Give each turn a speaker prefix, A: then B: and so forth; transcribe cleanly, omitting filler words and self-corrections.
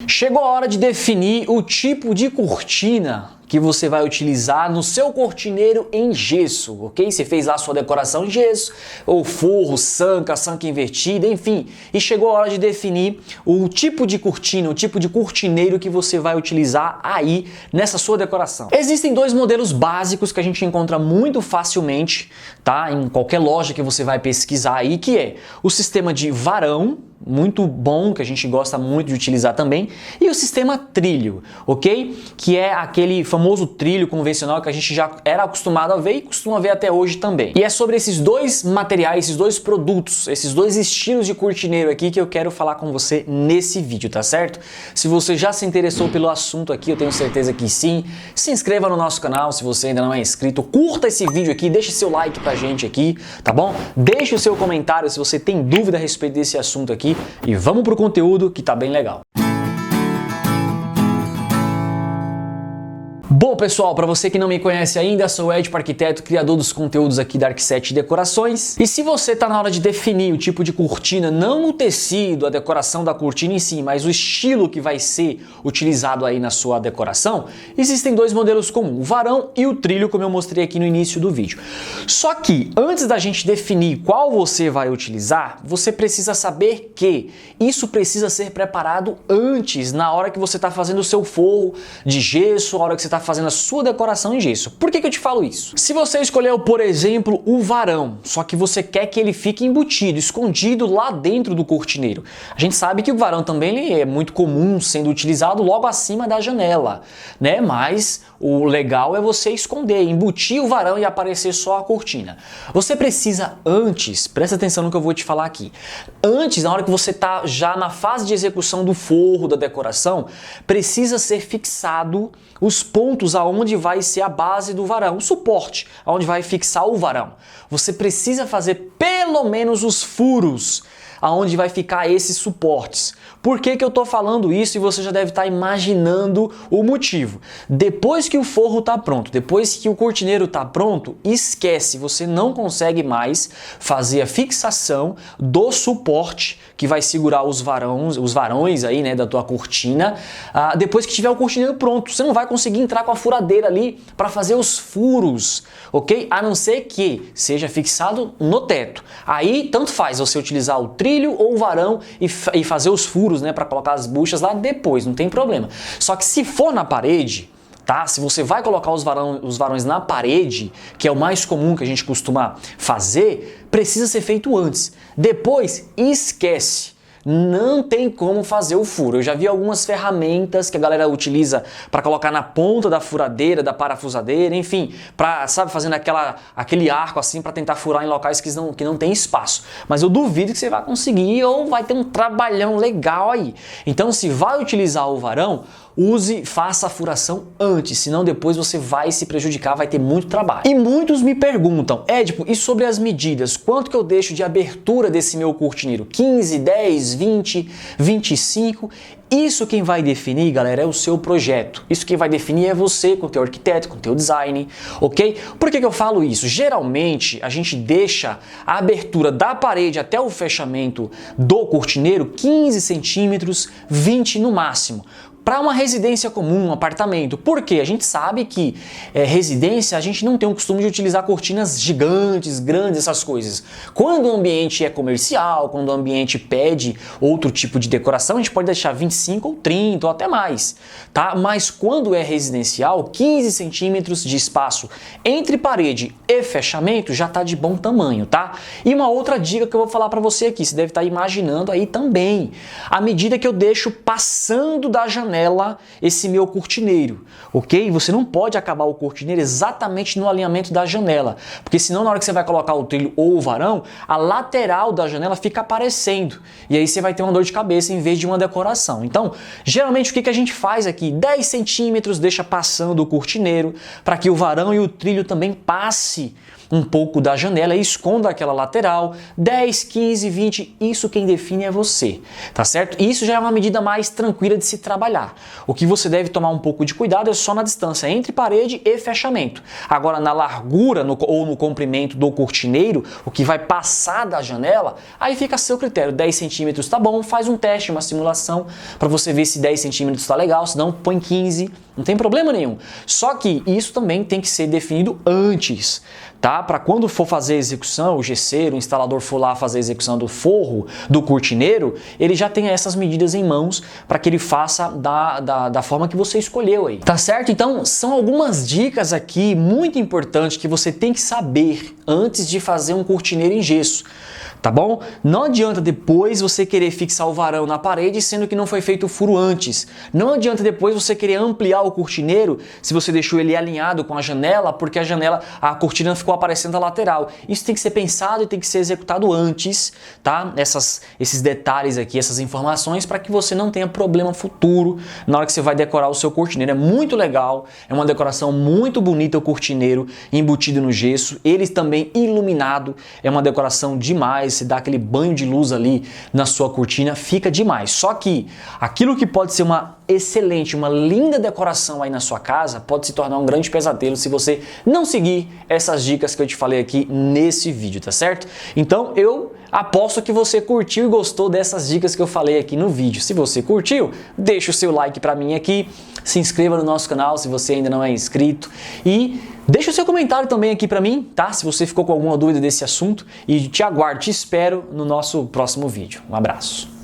A: Chegou a hora de definir o tipo de cortina que você vai utilizar no seu cortineiro em gesso, ok? Você fez lá a sua decoração em gesso, ou forro, sanca invertida, enfim. E chegou a hora de definir o tipo de cortina, o tipo de cortineiro que você vai utilizar aí nessa sua decoração. Existem dois modelos básicos que a gente encontra muito facilmente, tá? Em qualquer loja que você vai pesquisar aí, que é o sistema de varão, muito bom, que a gente gosta muito de utilizar também, e o sistema trilho, ok? Que é aquele famoso trilho convencional que a gente já era acostumado a ver e costuma ver até hoje também. E é sobre esses dois materiais, esses dois produtos, esses dois estilos de cortineiro aqui que eu quero falar com você nesse vídeo, tá certo? Se você já se interessou pelo assunto aqui, eu tenho certeza que sim. Se inscreva no nosso canal se você ainda não é inscrito, curta esse vídeo aqui, deixe seu like pra gente aqui, tá bom? Deixe o seu comentário se você tem dúvida a respeito desse assunto aqui e vamos pro conteúdo que tá bem legal. Bom, pessoal, para você que não me conhece ainda, sou o Ed, arquiteto, criador dos conteúdos aqui da Arquiset Decorações. E se você está na hora de definir o tipo de cortina, não o tecido, a decoração da cortina em si, mas o estilo que vai ser utilizado aí na sua decoração, existem dois modelos comuns, o varão e o trilho, como eu mostrei aqui no início do vídeo. Só que, antes da gente definir qual você vai utilizar, você precisa saber que isso precisa ser preparado antes, na hora que você está fazendo o seu forro de gesso, na hora que você está fazendo a sua decoração em gesso. Por que eu te falo isso? Se você escolheu, por exemplo, o varão, só que você quer que ele fique embutido, escondido lá dentro do cortineiro. A gente sabe que o varão também ele é muito comum sendo utilizado logo acima da janela, né? Mas o legal é você esconder, embutir o varão e aparecer só a cortina. Você precisa antes, presta atenção no que eu vou te falar aqui, antes, na hora que você está já na fase de execução do forro, da decoração, precisa ser fixado os pontos aonde vai ser a base do varão, o suporte, aonde vai fixar o varão. Você precisa fazer pelo menos os furos aonde vai ficar esses suportes. Por que eu tô falando isso e você já deve estar imaginando o motivo? Depois que o forro tá pronto, depois que o cortineiro tá pronto, esquece, você não consegue mais fazer a fixação do suporte que vai segurar os varões aí, né, da tua cortina, depois que tiver o cortineiro pronto. Você não vai conseguir entrar com a furadeira ali para fazer os furos, ok? A não ser que seja fixado no teto. Aí, tanto faz você utilizar o trilho ou o varão e fazer os furos, né, para colocar as buchas lá depois, não tem problema. Só que se for na parede, tá? Se você vai colocar os varões na parede, que é o mais comum que a gente costuma fazer, precisa ser feito antes. Depois, esquece. Não tem como fazer o furo. Eu já vi algumas ferramentas que a galera utiliza para colocar na ponta da furadeira, da parafusadeira, enfim, para, sabe, fazendo aquele arco assim para tentar furar em locais que não tem espaço. Mas eu duvido que você vai conseguir ou vai ter um trabalhão legal aí. Então, se vai utilizar o varão, faça a furação antes, senão depois você vai se prejudicar, vai ter muito trabalho. E muitos me perguntam, Edipo, e sobre as medidas? Quanto que eu deixo de abertura desse meu cortineiro? 15, 10, 20, 25? Isso quem vai definir, galera, é o seu projeto. Isso quem vai definir é você, com o teu arquiteto, com o teu design, ok? Por que eu falo isso? Geralmente, a gente deixa a abertura da parede até o fechamento do cortineiro 15 centímetros, 20 no máximo. Para uma residência comum, um apartamento. Por quê? A gente sabe que residência, a gente não tem o costume de utilizar cortinas gigantes, grandes, essas coisas. Quando o ambiente é comercial, quando o ambiente pede outro tipo de decoração, a gente pode deixar 25 ou 30 ou até mais, tá? Mas quando é residencial, 15 centímetros de espaço entre parede e fechamento já tá de bom tamanho, tá? E uma outra dica que eu vou falar para você aqui, você deve estar imaginando aí também, a medida que eu deixo passando da janela esse meu cortineiro, ok? Você não pode acabar o cortineiro exatamente no alinhamento da janela, porque senão na hora que você vai colocar o trilho ou o varão, a lateral da janela fica aparecendo e aí você vai ter uma dor de cabeça em vez de uma decoração. Então, geralmente o que a gente faz aqui? 10 centímetros deixa passando o cortineiro para que o varão e o trilho também passe um pouco da janela e esconda aquela lateral, 10, 15, 20, isso quem define é você, tá certo? E isso já é uma medida mais tranquila de se trabalhar. O que você deve tomar um pouco de cuidado é só na distância entre parede e fechamento. Agora, na largura ou no comprimento do cortineiro, o que vai passar da janela, aí fica a seu critério. 10 centímetros tá bom, faz um teste, uma simulação, para você ver se 10 centímetros tá legal, se não, põe 15, não tem problema nenhum. Só que isso também tem que ser definido antes, tá? Para quando for fazer a execução, o gesseiro, o instalador for lá fazer a execução do forro do cortineiro, ele já tenha essas medidas em mãos para que ele faça da forma que você escolheu aí, tá certo? Então, são algumas dicas aqui muito importantes que você tem que saber antes de fazer um cortineiro em gesso. Tá bom? Não adianta depois você querer fixar o varão na parede sendo que não foi feito o furo antes. Não adianta depois você querer ampliar o cortineiro se você deixou ele alinhado com a janela porque a cortina ficou aparecendo a lateral. Isso tem que ser pensado e tem que ser executado antes, tá? Esses detalhes aqui, essas informações para que você não tenha problema futuro na hora que você vai decorar o seu cortineiro. É muito legal, é uma decoração muito bonita o cortineiro embutido no gesso, ele também iluminado, é uma decoração demais. Se dá aquele banho de luz ali na sua cortina, fica demais. Só que aquilo que pode ser uma excelente, uma linda decoração aí na sua casa, pode se tornar um grande pesadelo se você não seguir essas dicas que eu te falei aqui nesse vídeo, tá certo? Então eu aposto que você curtiu e gostou dessas dicas que eu falei aqui no vídeo. Se você curtiu, deixa o seu like pra mim aqui, se inscreva no nosso canal se você ainda não é inscrito e deixa o seu comentário também aqui pra mim, tá? Se você ficou com alguma dúvida desse assunto, e te aguardo, te espero no nosso próximo vídeo. Um abraço.